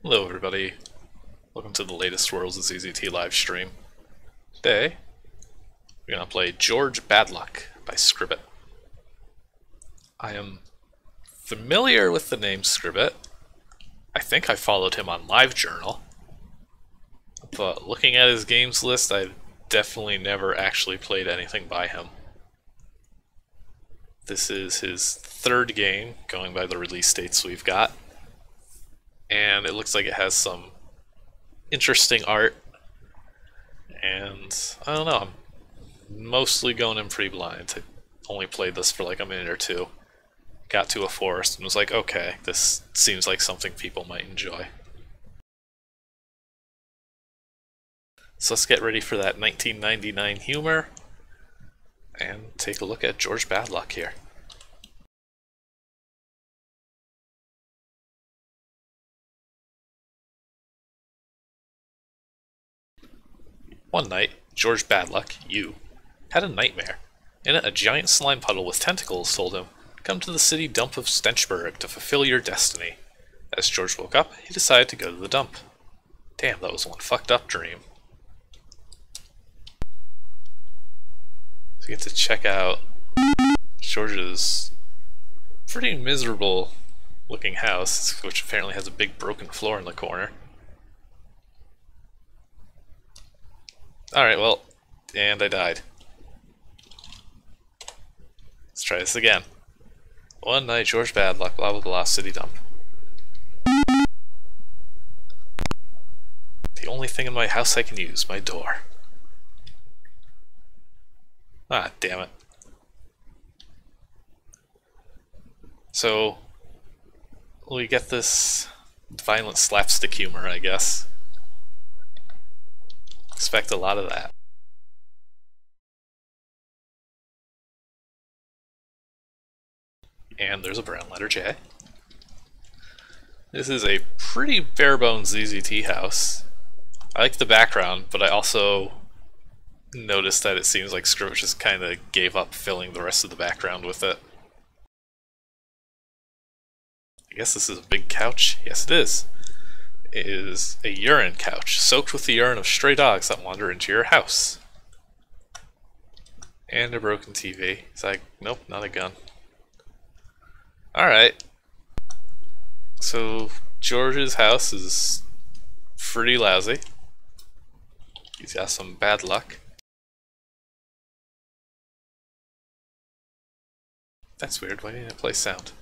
Hello everybody, welcome to the latest Worlds of ZZT livestream. Today, we're going to play George Badluck by Scribbit. I am familiar with the name Scribbit. I think I followed him on LiveJournal, but looking at his games list, I've definitely never actually played anything by him. This is his third game, going by the release dates we've got. And it looks like it has some interesting art, and I don't know, I'm mostly going in pretty blind. I only played this for like a minute or two, got to a forest, and was like, okay, this seems like something people might enjoy. So let's get ready for that 1999 humor, and take a look at George Badluck here. One night, George Badluck, you, had a nightmare. In it, a giant slime puddle with tentacles told him, "Come to the city dump of Stenchburg to fulfill your destiny." As George woke up, he decided to go to the dump. Damn, that was one fucked up dream. So you get to check out George's pretty miserable looking house, which apparently has a big broken floor in the corner. Alright, well, and I died. Let's try this again. One night, George Badluck, blah blah blah, city dump. The only thing in my house I can use, my door. Ah, damn it. So, we get this violent slapstick humor, I guess. Expect a lot of that. And there's a brown letter J. This is a pretty bare-bones ZZT house. I like the background, but I also noticed that it seems like Scribbit just kind of gave up filling the rest of the background with it. I guess this is a big couch. Yes, it is. It is a urine couch, soaked with the urine of stray dogs that wander into your house. And a broken TV. It's like, nope, not a gun. Alright. So, George's house is pretty lousy. He's got some bad luck. That's weird, why didn't it play sound?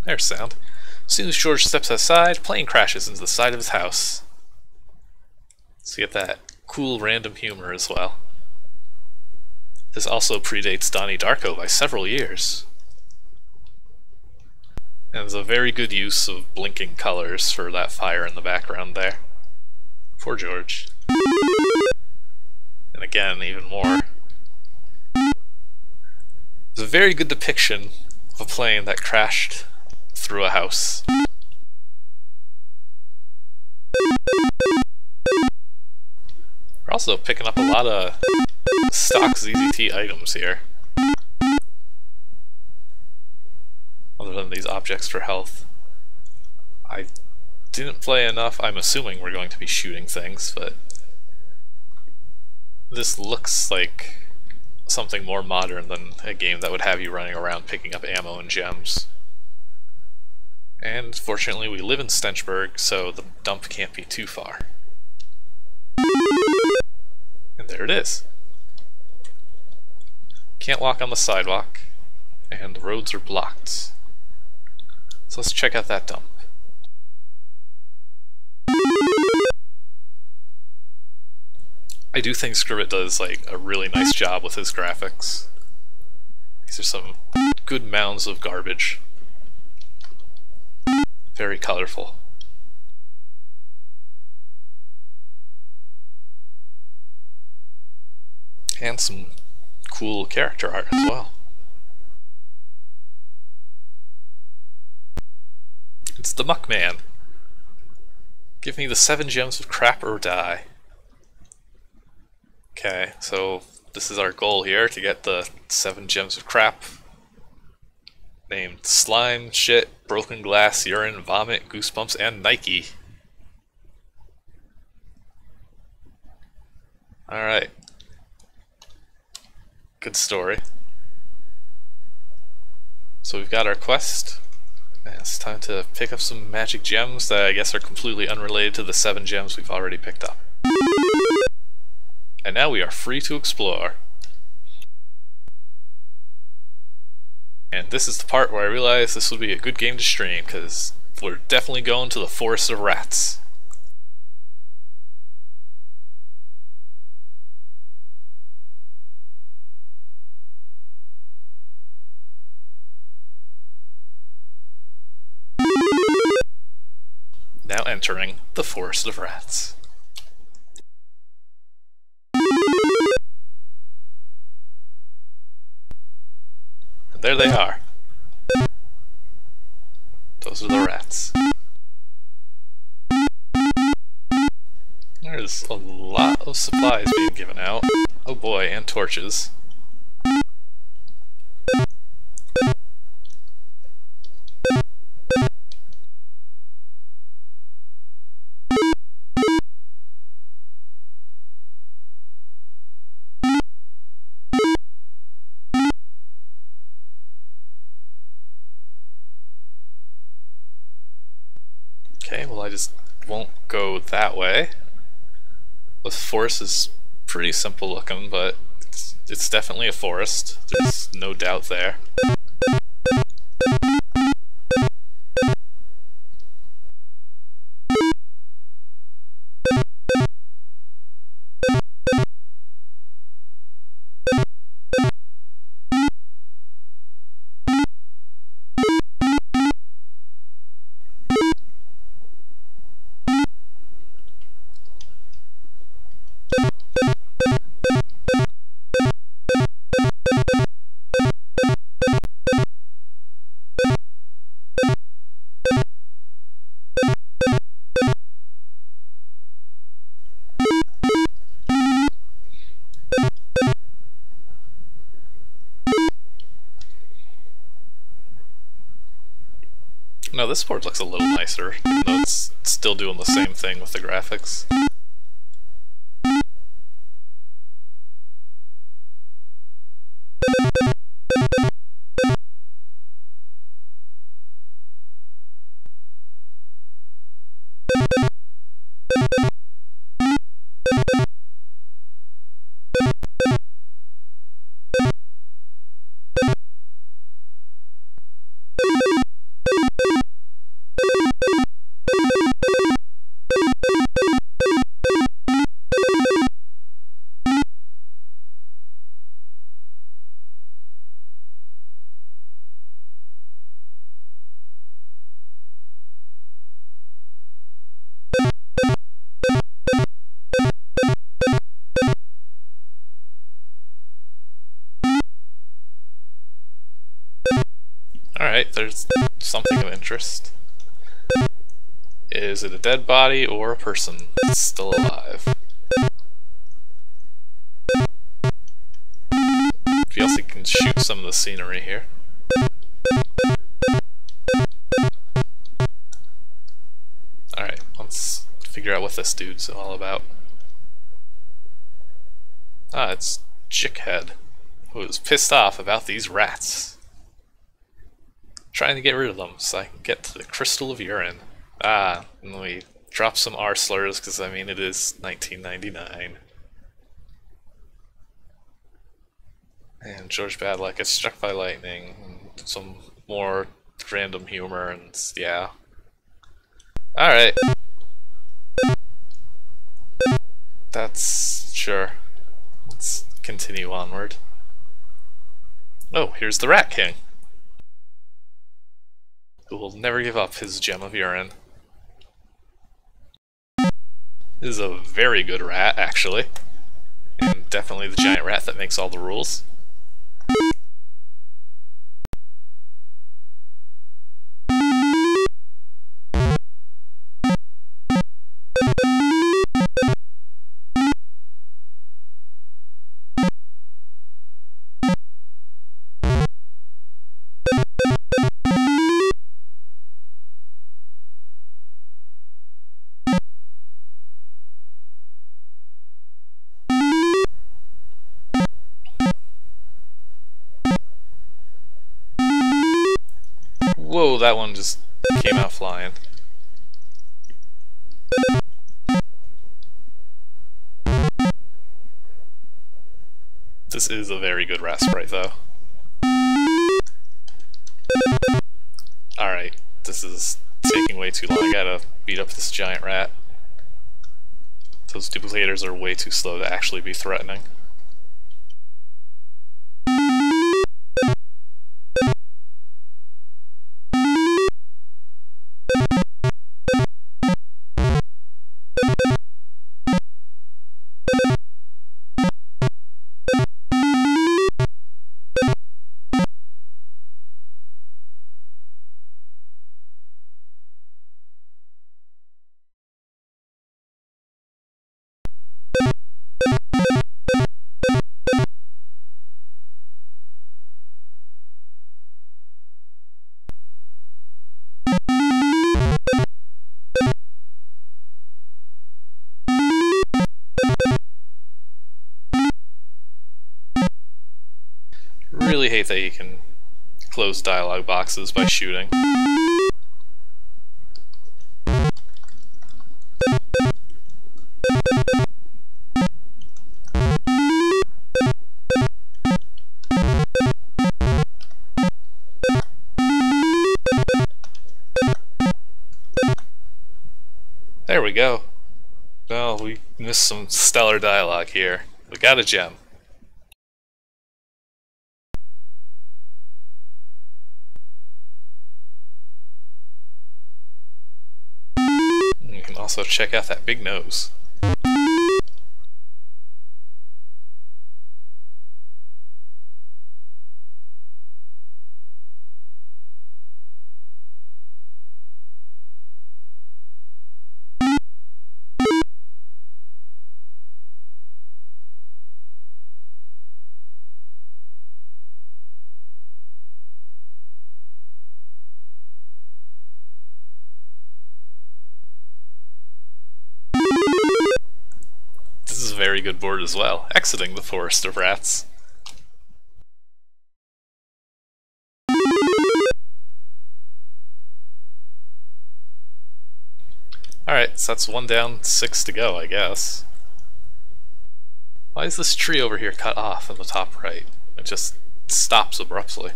There's sound. As soon as George steps outside, plane crashes into the side of his house. So you get that cool random humor as well. This also predates Donnie Darko by several years. And there's a very good use of blinking colors for that fire in the background there. Poor George. And again, even more. There's a very good depiction of a plane that crashed through a house. We're also picking up a lot of stock ZZT items here. Other than these objects for health. I didn't play enough. I'm assuming we're going to be shooting things, but this looks like something more modern than a game that would have you running around picking up ammo and gems. And fortunately we live in Stenchburg, so the dump can't be too far. And there it is. Can't walk on the sidewalk, and the roads are blocked. So let's check out that dump. I do think Scribbit does like a really nice job with his graphics. These are some good mounds of garbage. Very colorful. And some cool character art as well. It's the Muckman. Give me the 7 gems of crap or die. Okay, so this is our goal here, to get the 7 gems of crap. named Slime, Shit, Broken Glass, Urine, Vomit, Goosebumps, and Nike. Alright. Good story. So we've got our quest. And it's time to pick up some magic gems that I guess are completely unrelated to the 7 gems we've already picked up. And now we are free to explore. And this is the part where I realized this would be a good game to stream, because we're definitely going to the Forest of Rats. Now entering the Forest of Rats. And there they are. Those are the rats. There's a lot of supplies being given out. Oh boy, and torches. Okay, well I just won't go that way. The forest is pretty simple looking, but it's definitely a forest. There's no doubt there. No, this board looks a little nicer, even though it's still doing the same thing with the graphics. Alright, there's something of interest. Is it a dead body or a person that's still alive? Feels like you can shoot some of the scenery here. Alright, let's figure out what this dude's all about. Ah, it's Chickhead, who is pissed off about these rats. Trying to get rid of them so I can get to the Crystal of Urine. Ah, and we drop some R slurs because I mean it is 1999. And George Badluck gets struck by lightning, and some more random humor, and yeah. Alright. That's sure. Let's continue onward. Oh, here's the Rat King, who will never give up his gem of urine. This is a very good rat, actually. And definitely the giant rat that makes all the rules. Whoa, that one just came out flying. This is a very good rat sprite, though. Alright, this is taking way too long. I gotta beat up this giant rat. Those duplicators are way too slow to actually be threatening. Really hate that you can close dialogue boxes by shooting. There we go. Well, we missed some stellar dialogue here. We got a gem. You can also check out that big nose. This is a very good board as well. Exiting the Forest of Rats. Alright, so that's 1 down, 6 to go, I guess. Why is this tree over here cut off in the top right? It just stops abruptly.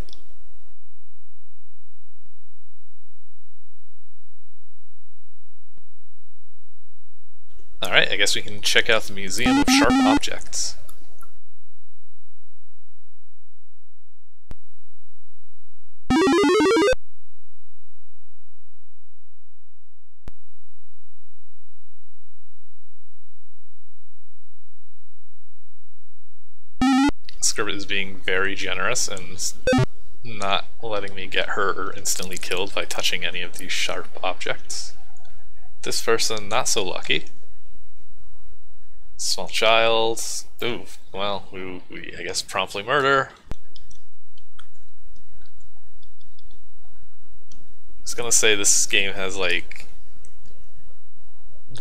Alright, I guess we can check out the Museum of Sharp Objects. Scribbit is being very generous and not letting me get hurt or instantly killed by touching any of these sharp objects. This person, not so lucky. Small child. Ooh, well, we I guess promptly murder. I was gonna say this game has like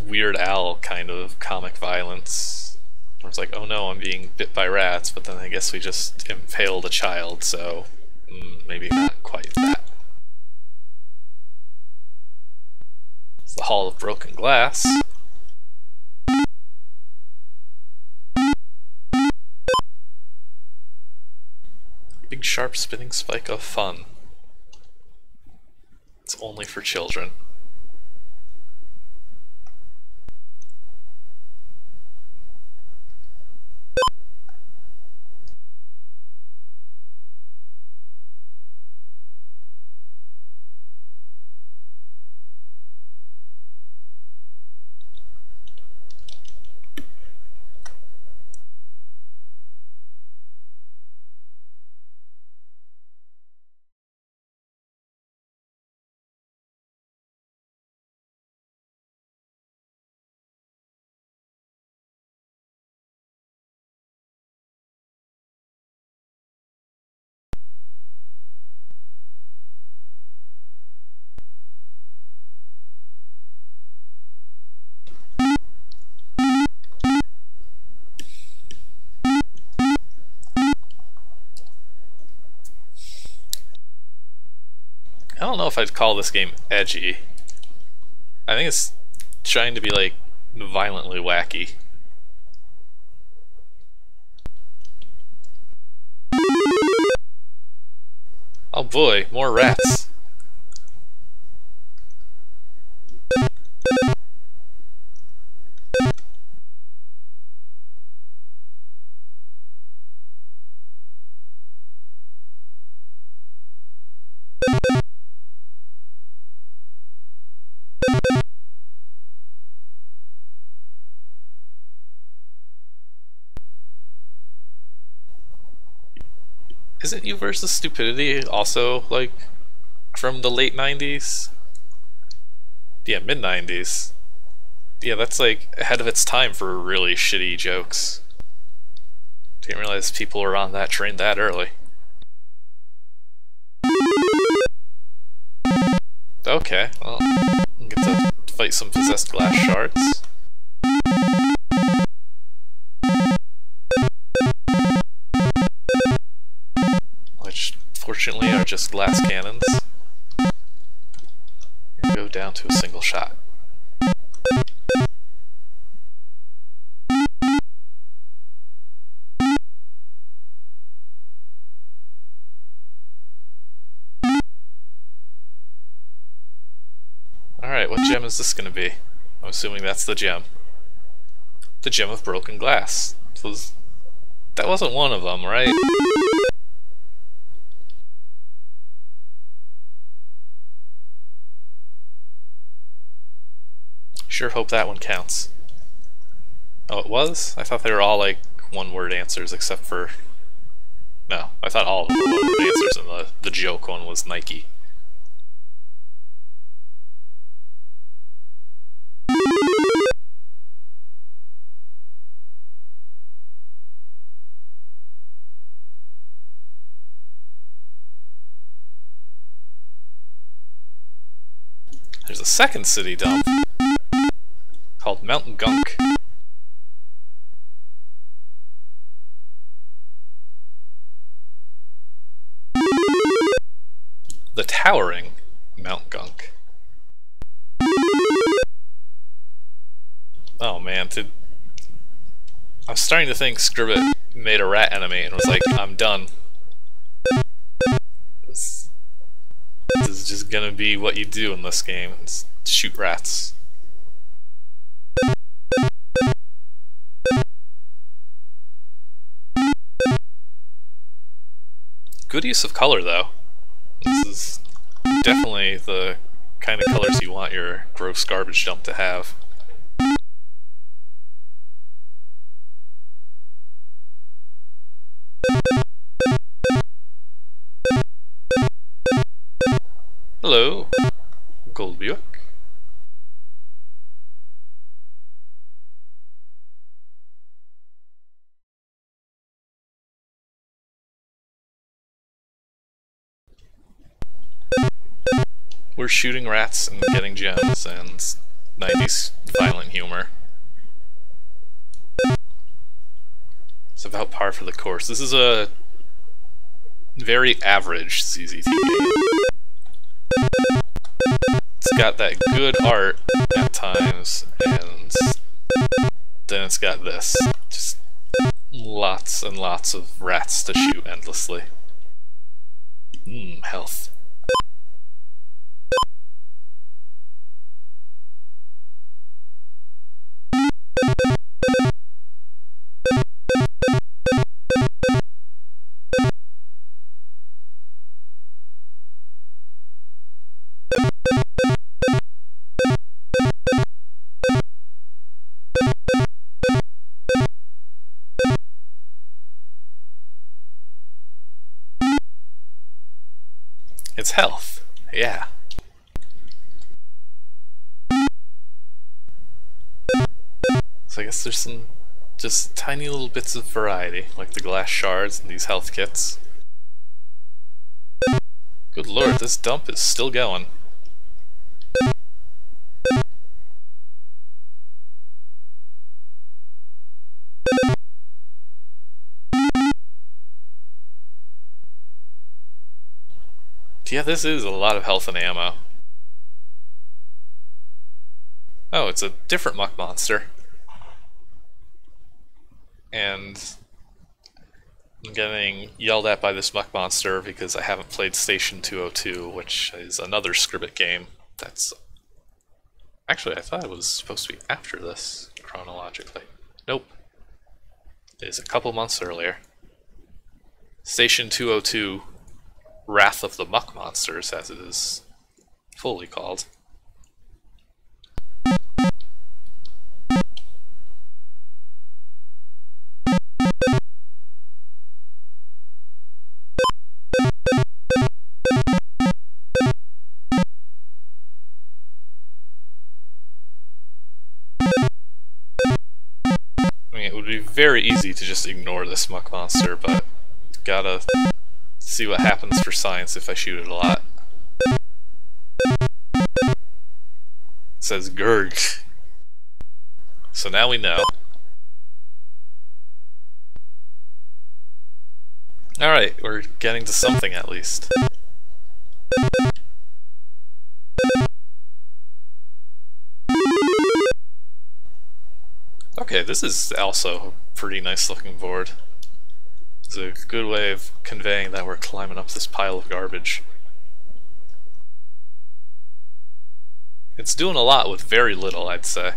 Weird Al kind of comic violence. Where it's like, oh no, I'm being bit by rats, but then I guess we just impaled a child, so maybe not quite that. It's the Hall of Broken Glass. Big sharp spinning spike of fun. It's only for children. I don't know if I'd call this game edgy. I think it's trying to be like violently wacky. Oh boy, more rats. Isn't You versus Stupidity also like from the late 90s? Yeah, mid 90s. Yeah, that's like ahead of its time for really shitty jokes. Didn't realize people were on that train that early. Okay, well, I'll get to fight some possessed glass shards. Which, fortunately, are just glass cannons. And go down to a single shot. Alright, what gem is this gonna be? I'm assuming that's the gem. The gem of broken glass. That wasn't one of them, right? Sure hope that one counts. Oh, it was? I thought they were all like one-word answers except for... No, I thought all of them were one-word answers and the joke one was Nike. There's a second city dump called Mount Gunk. The towering Mount Gunk. Oh man, I'm starting to think Scribbit made a rat enemy and was like, I'm done. This is just gonna be what you do in this game, it's shoot rats. Good use of color though. This is definitely the kind of colors you want your gross garbage dump to have. Hello, Goldbuck. We're shooting rats and getting gems and 90s violent humor. It's about par for the course. This is a very average CZT game. It's got that good art at times, and then it's got this. Just lots and lots of rats to shoot endlessly. Health. It's health, yeah. So I guess there's some just tiny little bits of variety, like the glass shards and these health kits. Good lord, this dump is still going. Do Yeah, this is a lot of health and ammo. Oh, it's a different muck monster. And I'm getting yelled at by this muck monster because I haven't played Station 202, which is another Scribbit game. That's... Actually, I thought it was supposed to be after this, chronologically. Nope. It is a couple months earlier. Station 202, Wrath of the Muck Monsters, as it is fully called. It would be very easy to just ignore this muck monster, but gotta see what happens for science if I shoot it a lot. It says Gurg. So now we know. Alright, we're getting to something at least. Okay, this is also a pretty nice looking board. It's a good way of conveying that we're climbing up this pile of garbage. It's doing a lot with very little, I'd say.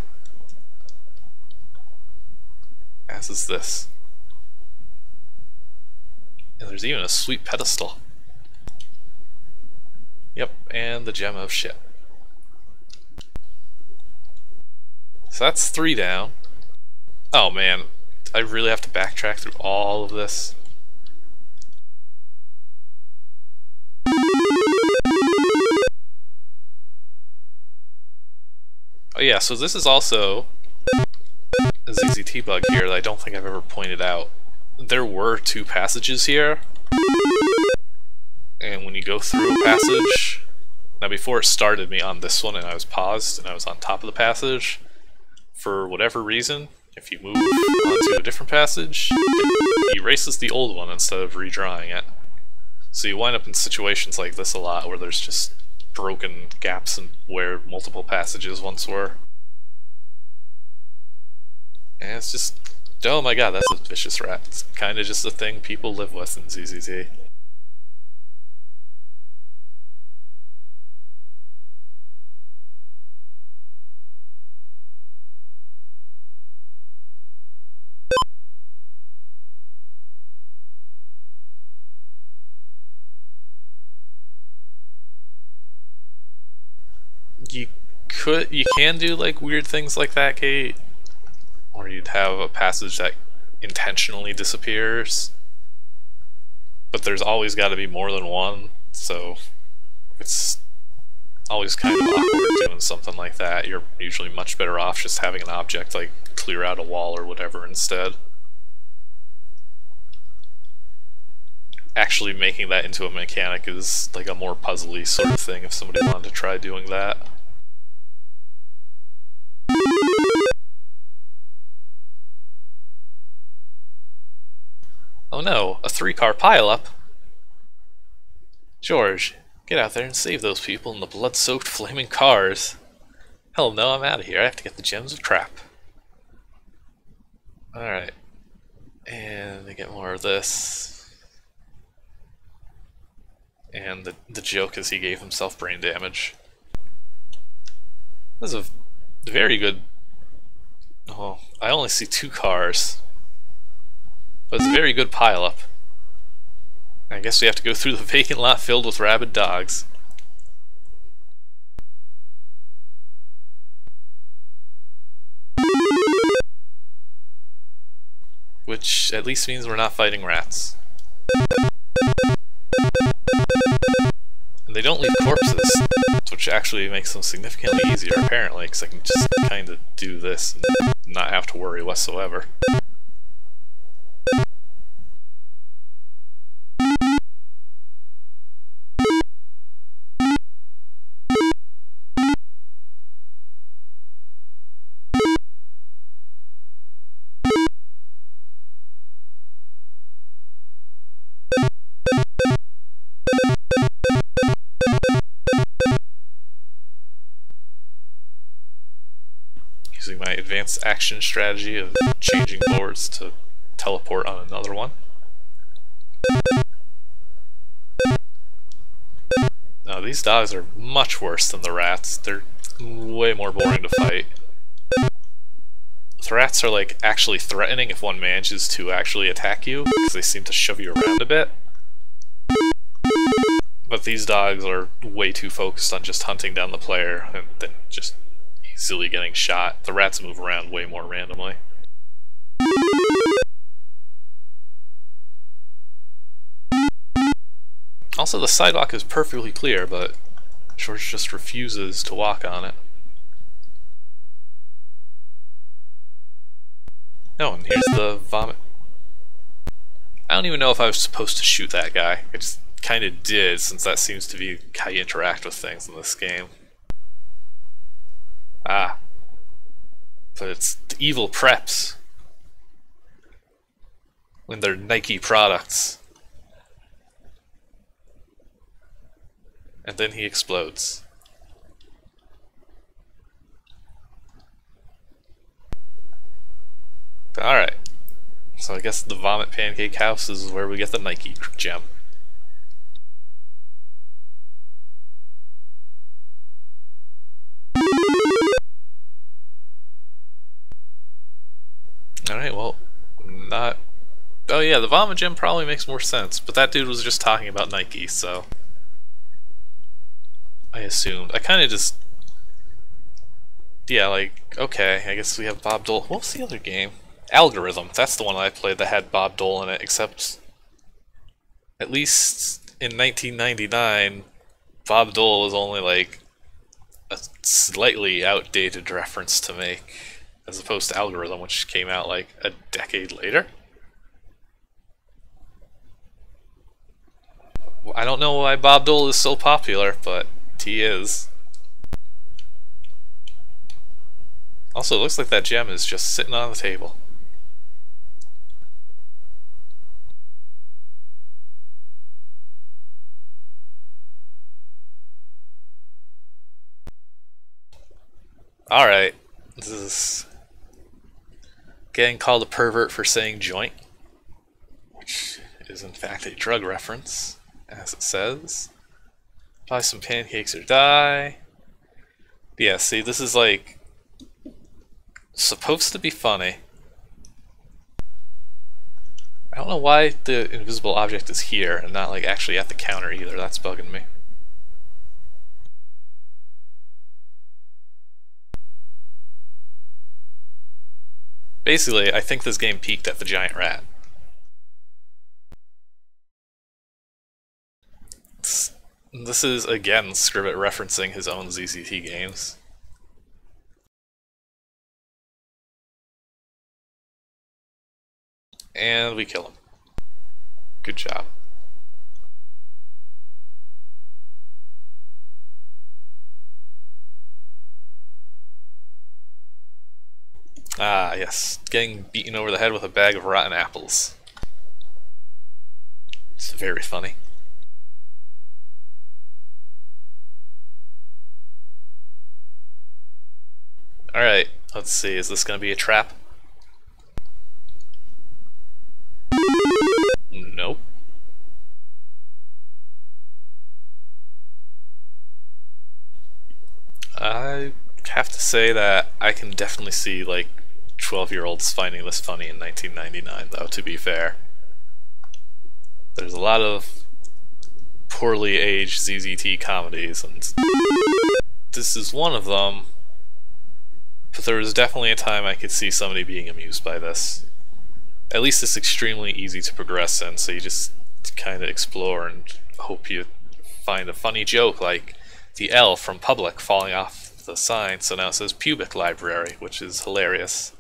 As is this. And there's even a sweet pedestal. Yep, and the gem of shit. So that's 3 down. Oh man, I really have to backtrack through all of this. Oh yeah, so this is also a ZZT bug here that I don't think I've ever pointed out. There were 2 passages here, and when you go through a passage, now before it started me on this one and I was paused and I was on top of the passage, for whatever reason, if you move onto a different passage, it erases the old one instead of redrawing it. So you wind up in situations like this a lot where there's just broken gaps in where multiple passages once were. And it's just, oh my god, that's a vicious rat. It's kind of just a thing people live with in ZZT. You can do like weird things like that, Kate, or you'd have a passage that intentionally disappears, but there's always got to be more than one, so it's always kind of awkward doing something like that. You're usually much better off just having an object like clear out a wall or whatever instead. Actually making that into a mechanic is like a more puzzly sort of thing if somebody wanted to try doing that. Oh no, a 3-car pileup? George, get out there and save those people in the blood-soaked flaming cars. Hell no, I'm out of here. I have to get the gems of trap. Alright. And they get more of this. And the joke is he gave himself brain damage. This is a very good... Oh, I only see 2 cars. But it's a very good pile-up. I guess we have to go through the vacant lot filled with rabid dogs. Which at least means we're not fighting rats. And they don't leave corpses, which actually makes them significantly easier apparently, because I can just kind of do this and not have to worry whatsoever. advanced action strategy of changing boards to teleport on another one. Now these dogs are much worse than the rats. They're way more boring to fight. The rats are like actually threatening if one manages to actually attack you, because they seem to shove you around a bit. But these dogs are way too focused on just hunting down the player and then just easily getting shot. The rats move around way more randomly. Also, the sidewalk is perfectly clear, but George just refuses to walk on it. Oh, and here's the vomit. I don't even know if I was supposed to shoot that guy. I just kind of did, since that seems to be how you interact with things in this game. Ah. But it's the evil preps. When they're Nike products. And then he explodes. Alright. So I guess the Vomit Pancake House is where we get the Nike gem. Alright, well, not... Oh yeah, the Vomit gem probably makes more sense, but that dude was just talking about Nike, so... I assumed. I kinda just... Yeah, like, okay, I guess we have Bob Dole. What was the other game? Algorithm. That's the one I played that had Bob Dole in it, except... At least in 1999, Bob Dole was only like a slightly outdated reference to make, as opposed to Algorithm, which came out like a decade later. I don't know why Bob Dole is so popular, but he is. Also, it looks like that gem is just sitting on the table. Alright, this is getting called a pervert for saying joint, which is in fact a drug reference, as it says. Buy some pancakes or die. Yeah, see, this is like supposed to be funny. I don't know why the invisible object is here and not like actually at the counter either. That's bugging me. Basically, I think this game peaked at the giant rat. This is, again, Scribbit referencing his own ZZT games. And we kill him. Good job. Ah, yes. Getting beaten over the head with a bag of rotten apples. It's very funny. Alright, let's see. Is this going to be a trap? Nope. I have to say that I can definitely see, like, 12-year-olds finding this funny in 1999, though, to be fair. There's a lot of poorly aged ZZT comedies, and this is one of them, but there was definitely a time I could see somebody being amused by this. At least it's extremely easy to progress in, so you just kind of explore and hope you find a funny joke, like the L from Public falling off the sign, so now it says Pubic Library, which is hilarious.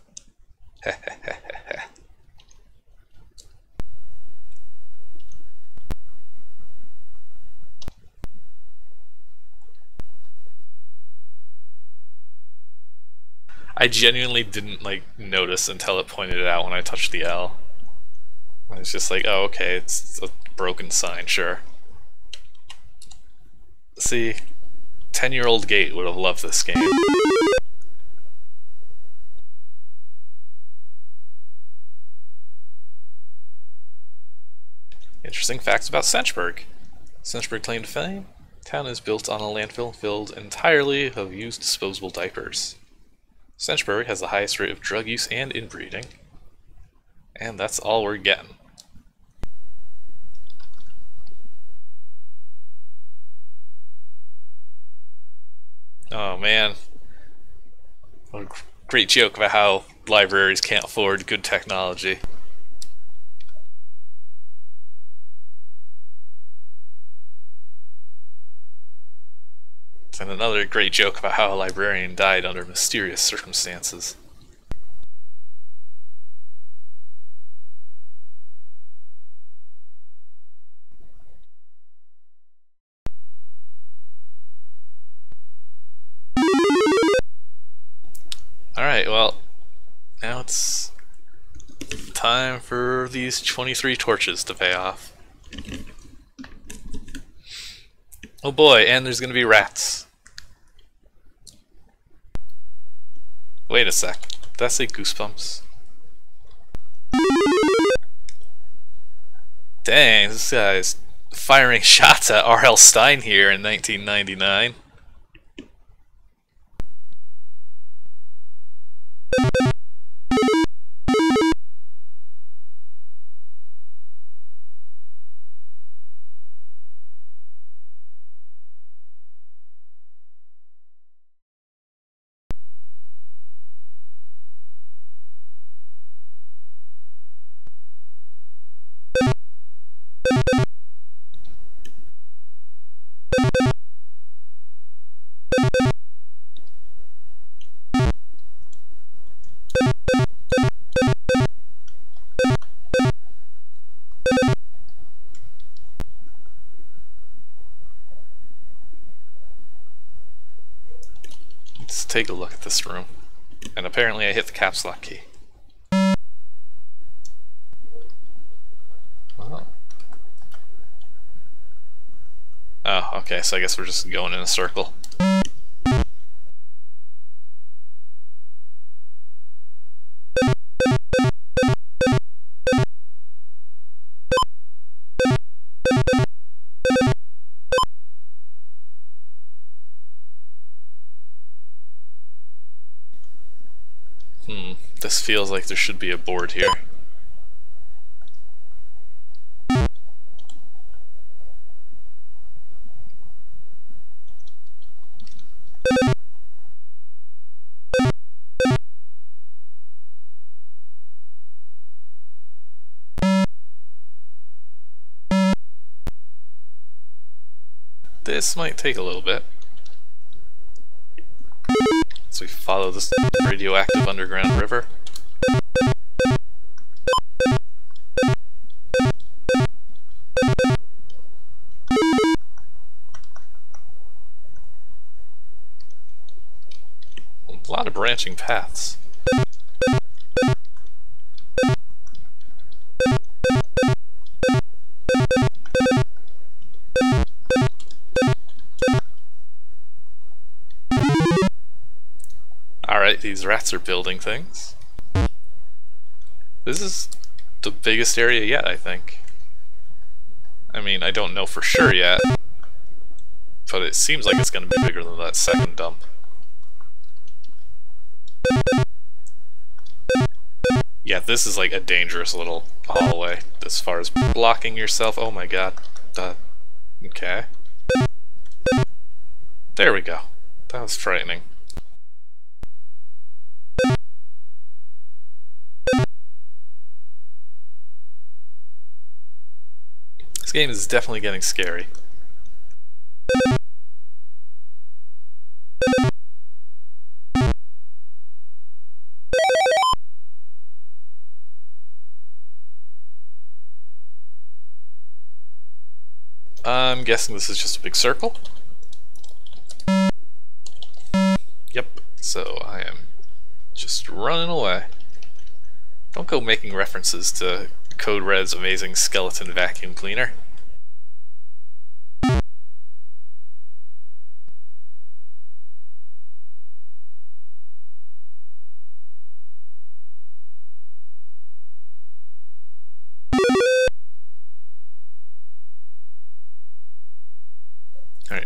I genuinely didn't like notice until it pointed it out when I touched the L. I was just like, oh okay, it's a broken sign, sure. See, 10-year-old Gate would have loved this game. Interesting facts about Senchburg. Senchburg claim to fame. Town is built on a landfill filled entirely of used disposable diapers. Senchburg has the highest rate of drug use and inbreeding. And that's all we're getting. Oh man. What a great joke about how libraries can't afford good technology. And another great joke about how a librarian died under mysterious circumstances. Alright, well, now it's time for these 23 torches to pay off. Oh boy, and there's gonna be rats. Wait a sec, did I say goosebumps? Dang, this guy's firing shots at R.L. Stine here in 1999. Let's take a look at this room. And apparently I hit the caps lock key. Oh. Oh, okay, so I guess we're just going in a circle. This feels like there should be a board here. This might take a little bit. So we follow this radioactive underground river. A lot of branching paths. Alright, these rats are building things. This is the biggest area yet, I think. I mean, I don't know for sure yet, but it seems like it's going to be bigger than that second dump. Yeah, this is like a dangerous little hallway as far as blocking yourself. Oh my god. Okay. There we go. That was frightening. This game is definitely getting scary. I'm guessing this is just a big circle. Yep, so I am just running away. Don't go making references to Code Red's amazing skeleton vacuum cleaner.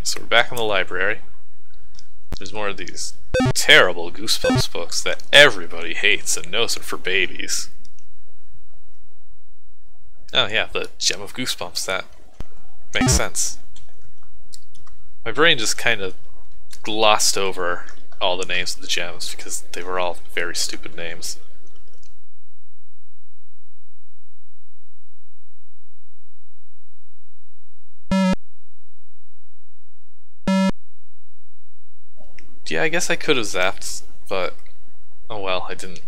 So we're back in the library. There's more of these terrible Goosebumps books that everybody hates and knows are for babies. Oh yeah, the Gem of Goosebumps, that makes sense. My brain just kind of glossed over all the names of the gems because they were all very stupid names. Yeah, I guess I could have zapped, but oh well, I didn't.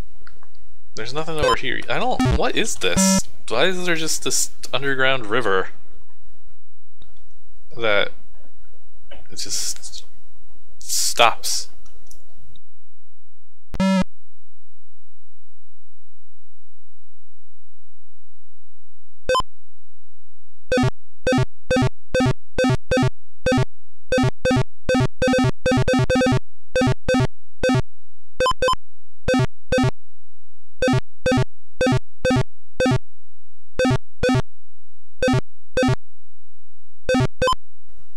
There's nothing over here. I don't. What is this? Why is there just this underground river that it just stops?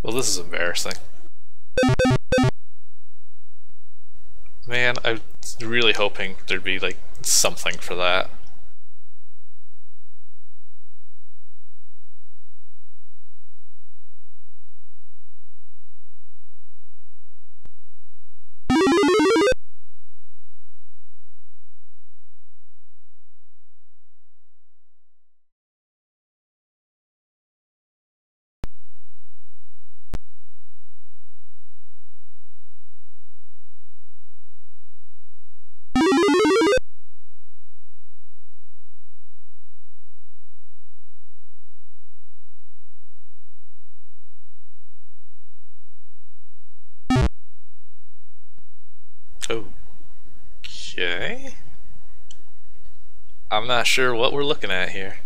Well, this is embarrassing. Man, I'm really hoping there'd be, like, something for that. Okay. I'm not sure what we're looking at here.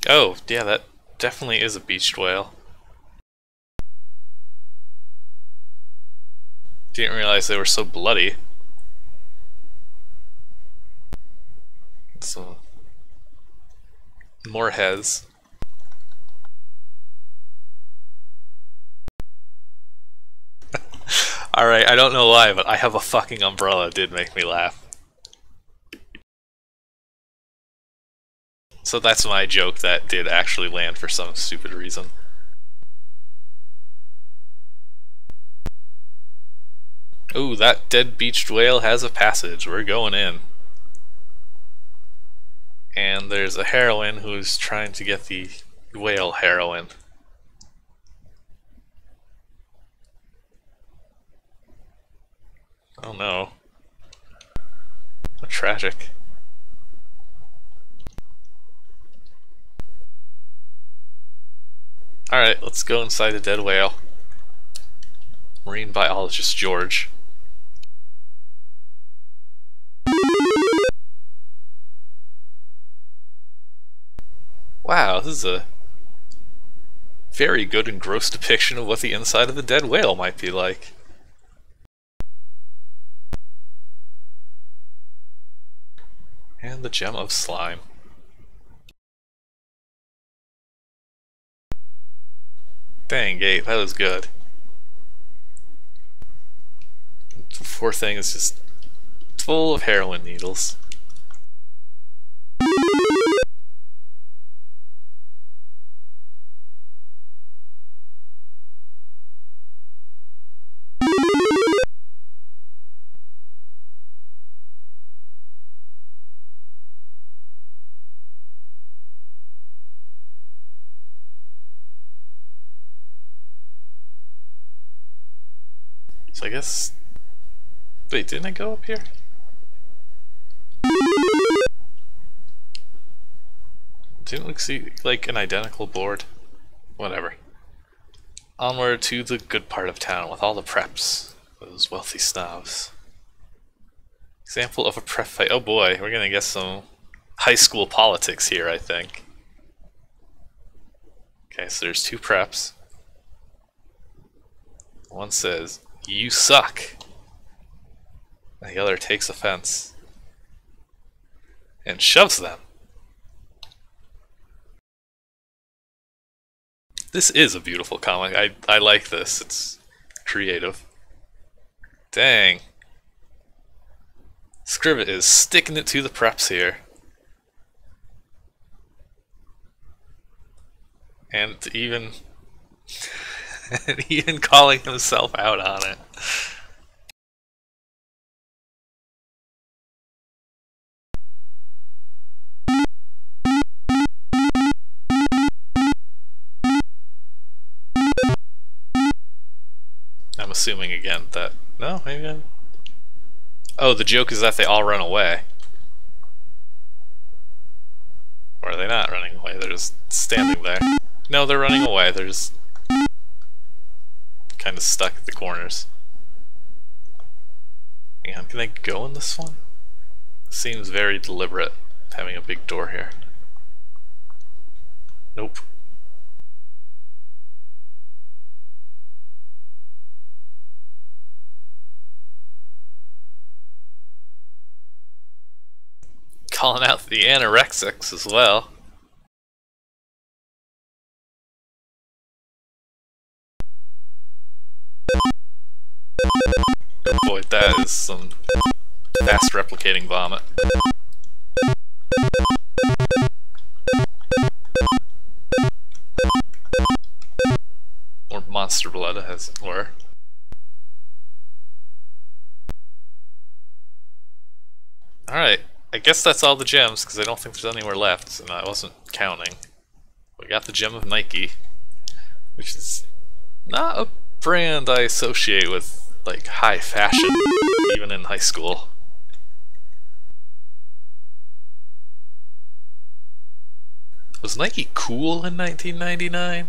Oh, yeah, that definitely is a beached whale. Didn't realize they were so bloody. So, more heads. Alright, I don't know why, but I have a fucking umbrella did make me laugh. So that's my joke that did actually land for some stupid reason. Ooh, that dead beached whale has a passage. We're going in. And there's a heroine who's trying to get the whale heroine. Oh no. How tragic. Alright, let's go inside the dead whale. Marine biologist George. Wow, this is a very good and gross depiction of what the inside of a dead whale might be like. And the gem of slime. Dang, Gate, that was good. The poor thing is just full of heroin needles. So I guess... Wait, didn't I go up here? Didn't we see, like, an identical board? Whatever. Onward to the good part of town with all the preps. Those wealthy snobs. Example of a prep fight. Oh boy, we're gonna get some high school politics here, I think. Okay, so there's two preps. One says, "You suck." And the other takes offense and shoves them. This is a beautiful comic. I like this. It's creative. Dang. Scribbit is sticking it to the preps here. And even and even calling himself out on it. I'm assuming again that no, maybe I'm... Oh, the joke is that they all run away. Or are they not running away? They're just standing there. No, they're running away. They're just kind of stuck at the corners. Hang on, can I go in this one? Seems very deliberate, having a big door here. Nope. Calling out the anorexics as well. Avoid that is some fast replicating vomit. Or monster blood, as it were. Alright, I guess that's all the gems, because I don't think there's anywhere left, and I wasn't counting. We got the gem of Nike, which is not a brand I associate with, like, high fashion, even in high school. Was Nike cool in 1999?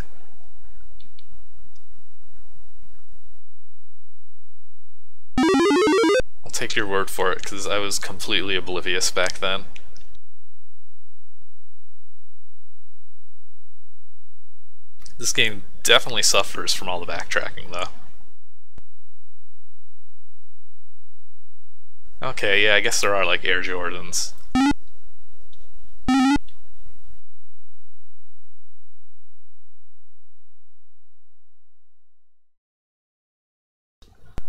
I'll take your word for it, because I was completely oblivious back then. This game definitely suffers from all the backtracking, though. Okay, yeah, I guess there are, like, Air Jordans.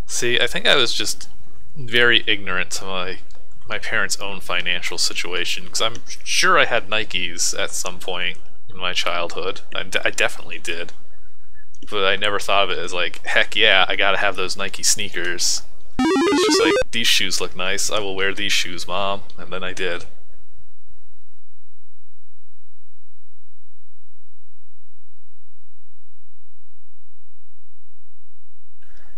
See, I think I was just very ignorant to my parents' own financial situation, because I'm sure I had Nikes at some point in my childhood. I definitely did. But I never thought of it as like, heck yeah, I gotta have those Nike sneakers. It's just like, these shoes look nice, I will wear these shoes, Mom. And then I did.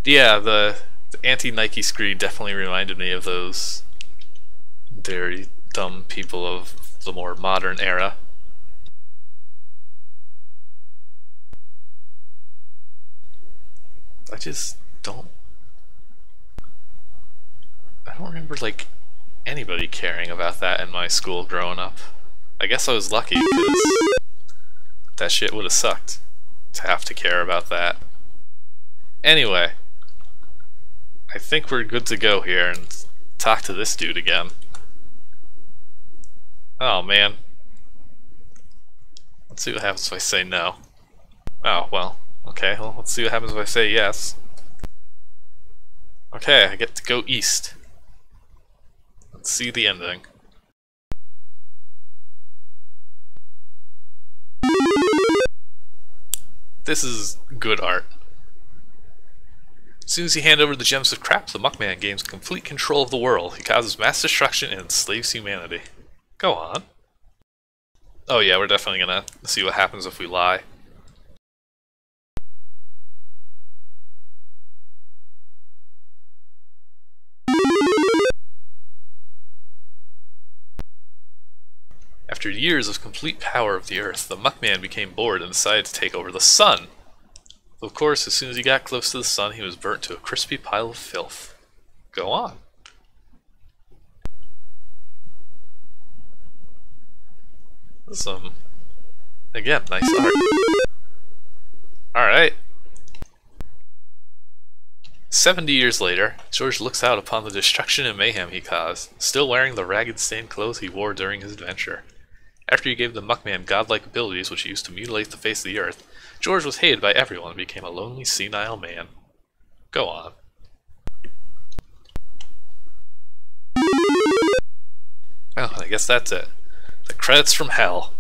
Yeah, the anti-Nike screed definitely reminded me of those very dumb people of the more modern era. I just don't... I don't remember, like, anybody caring about that in my school growing up. I guess I was lucky, because that shit would have sucked to have to care about that. Anyway, I think we're good to go here and talk to this dude again. Oh man. Let's see what happens if I say no. Oh, well, okay, well, let's see what happens if I say yes. Okay, I get to go east. Let's see the ending. This is good art. As soon as you hand over the gems of crap, the Muckman gains complete control of the world. He causes mass destruction and enslaves humanity. Go on. Oh yeah, we're definitely gonna see what happens if we lie. After years of complete power of the Earth, the Muckman became bored and decided to take over the Sun. Of course, as soon as he got close to the Sun, he was burnt to a crispy pile of filth. Go on. Some, again, nice art. Alright. 70 years later, George looks out upon the destruction and mayhem he caused, still wearing the ragged stained clothes he wore during his adventure. After he gave the Muckman godlike abilities which he used to mutilate the face of the earth, George was hated by everyone and became a lonely, senile man. Go on. Oh, I guess that's it. The credits from hell.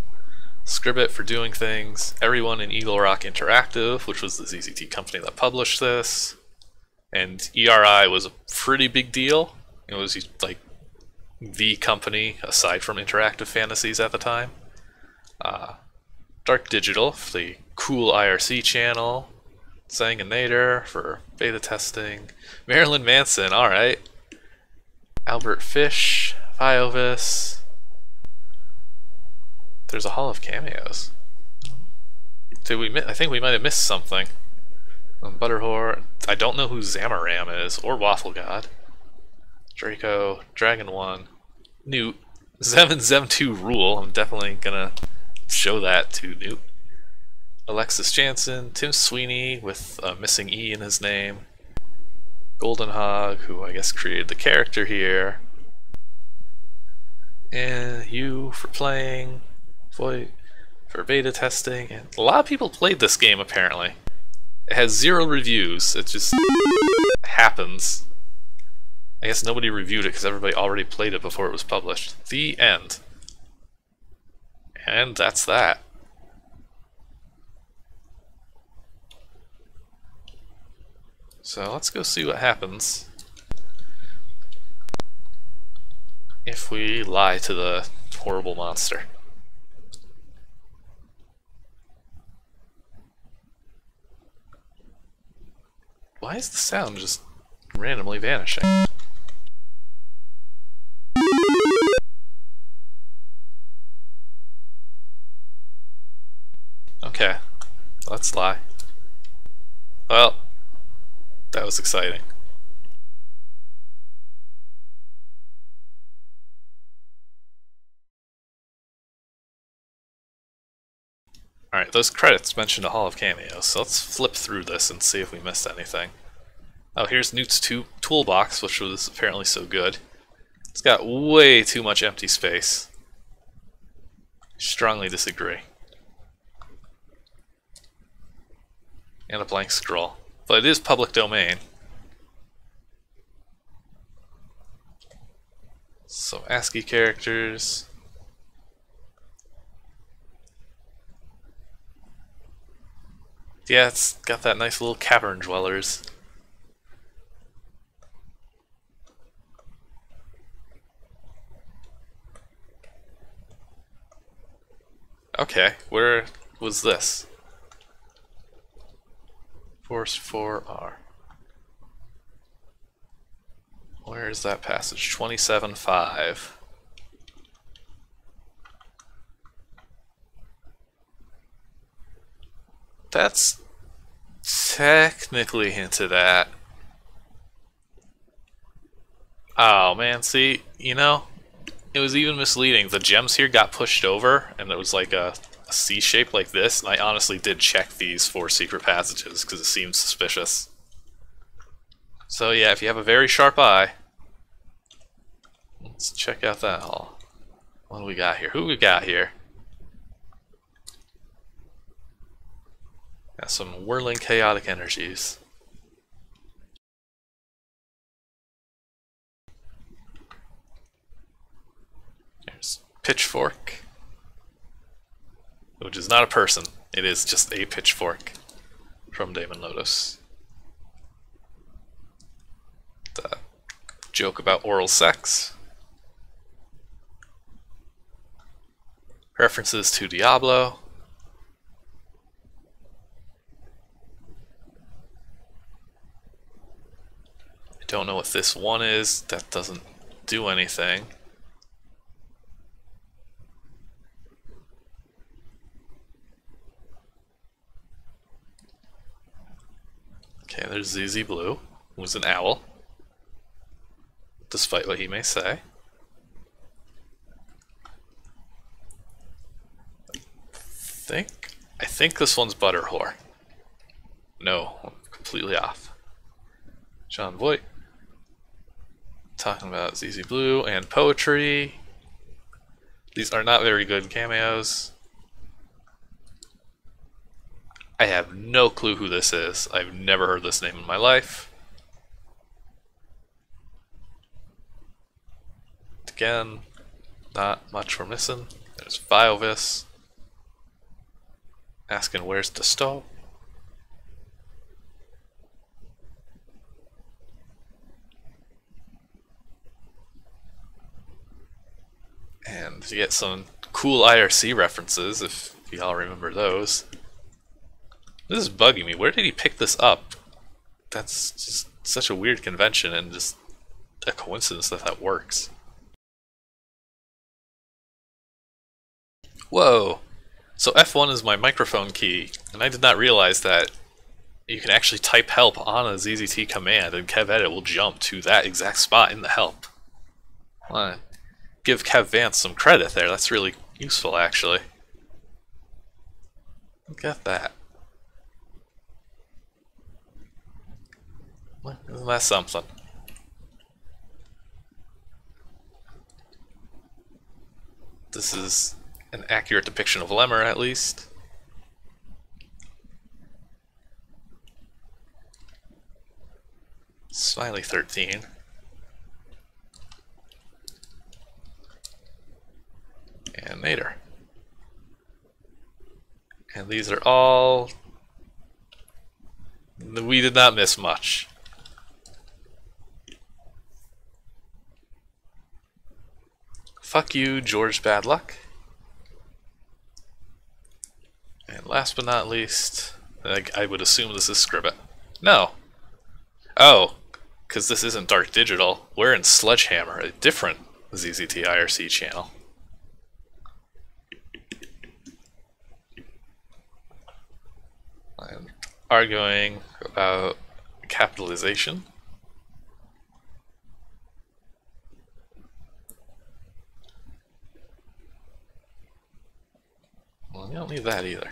Scribbit for doing things, everyone in Eagle Rock Interactive, which was the ZZT company that published this, and ERI was a pretty big deal. It was like the company aside from Interactive Fantasies at the time. Dark Digital for the cool IRC channel, Sanganator for beta testing, Marilyn Manson, alright, Albert Fish, Viovis. There's a Hall of Cameos. I think we might have missed something. Butterwhore. I don't know who Zamaram is, or Waffle God. Draco, Dragon 1, Newt, Zem 2 Rule. I'm definitely gonna show that to Newt. Alexis Jansen, Tim Sweeney with a missing E in his name. Golden Hog, who I guess created the character here. And you for playing. For beta testing, and a lot of people played this game apparently. It has 0 reviews, it just happens. I guess nobody reviewed it because everybody already played it before it was published. The end. And that's that. So let's go see what happens if we lie to the horrible monster. Why is the sound just randomly vanishing? Okay, let's lie. Well, that was exciting. Alright, those credits mentioned a Hall of Cameos, so let's flip through this and see if we missed anything. Oh, here's Newt's toolbox, which was apparently so good. It's got way too much empty space. Strongly disagree. And a blank scroll. But it is public domain. Some ASCII characters. Yeah, it's got that nice little cavern dwellers. Okay, where was this? Force 4R. Where is that passage? 27.5. That's technically hinted at. Oh man, see, you know, it was even misleading. The gems here got pushed over, and it was like a C shape like this, and I honestly did check these 4 secret passages because it seemed suspicious. So yeah, if you have a very sharp eye, let's check out that hall. What do we got here? Who we got here? Got some whirling chaotic energies. There's Pitchfork, which is not a person. It is just a pitchfork from Damon Lotus. The joke about oral sex. References to Diablo. I don't know what this one is. That doesn't do anything. Okay, there's ZZ Blue, who's an owl, despite what he may say. I think this one's Butterwhore. No, I'm completely off. John Voight. Talking about ZZ Blue and poetry. These are not very good cameos. I have no clue who this is. I've never heard this name in my life. Again, not much we're missing. There's Viovis asking where's the stove. And you get some cool IRC references if y'all remember those. This is bugging me. Where did he pick this up? That's just such a weird convention and just a coincidence that that works. Whoa! So F1 is my microphone key, and I did not realize that you can actually type help on a ZZT command and KevEdit will jump to that exact spot in the help. Well, give Kev Vance some credit there, that's really useful actually. Look at that. Isn't that something? This is an accurate depiction of Lemmer, at least. Smiley 13. And Nader. And these are all... We did not miss much. Fuck you, George Badluck. And last but not least, I would assume this is Scribbit. No. Oh, because this isn't Dark Digital. We're in Sledgehammer, a different ZZT IRC channel. I'm arguing about capitalization. Well, you don't need that either.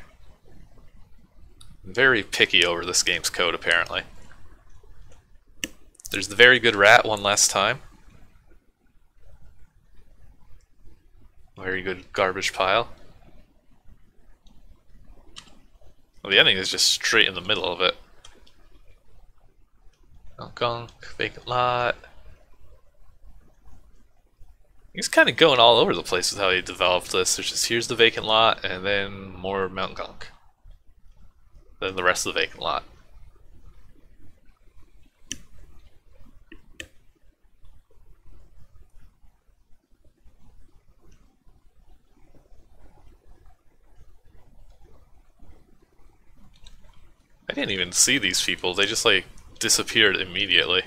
Very picky over this game's code, apparently. There's the very good rat one last time. Very good garbage pile. Well, the ending is just straight in the middle of it. Gunk, vacant lot. He's kind of going all over the place with how he developed this. There's just here's the vacant lot, and then more Mount Gunk. Then the rest of the vacant lot. I didn't even see these people. They just like disappeared immediately.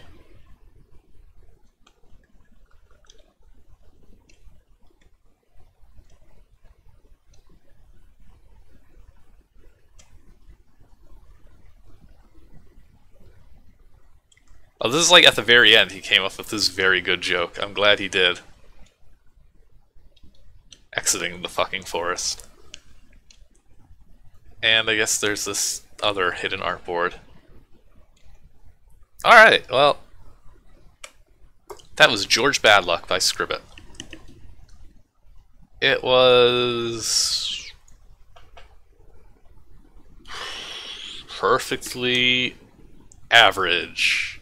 Oh, this is like at the very end he came up with this very good joke. I'm glad he did. Exiting the fucking forest. And I guess there's this other hidden artboard. Alright, well, that was George Badluck by Scribbit. It was perfectly average.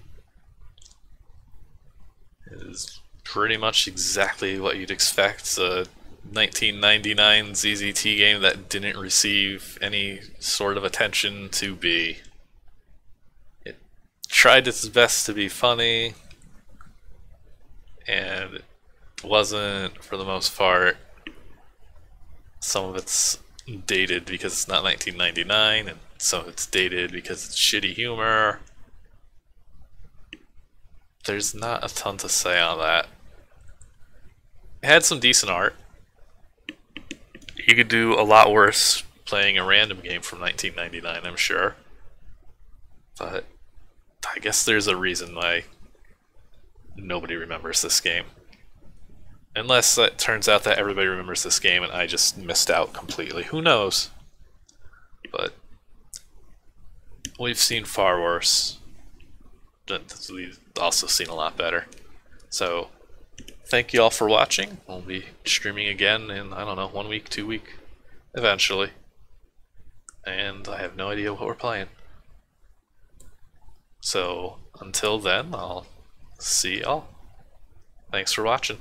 It is pretty much exactly what you'd expect. A 1999 ZZT game that didn't receive any sort of attention to be. It tried its best to be funny, and it wasn't, for the most part. Some of it's dated because it's not 1999, and some of it's dated because it's shitty humor. There's not a ton to say on that. It had some decent art. You could do a lot worse playing a random game from 1999, I'm sure. But I guess there's a reason why nobody remembers this game. Unless it turns out that everybody remembers this game and I just missed out completely. Who knows? But we've seen far worse. we've also seen a lot better. So thank you all for watching. We'll be streaming again in, I don't know, 1 week, 2 week, eventually. And I have no idea what we're playing. So until then, I'll see y'all. Thanks for watching.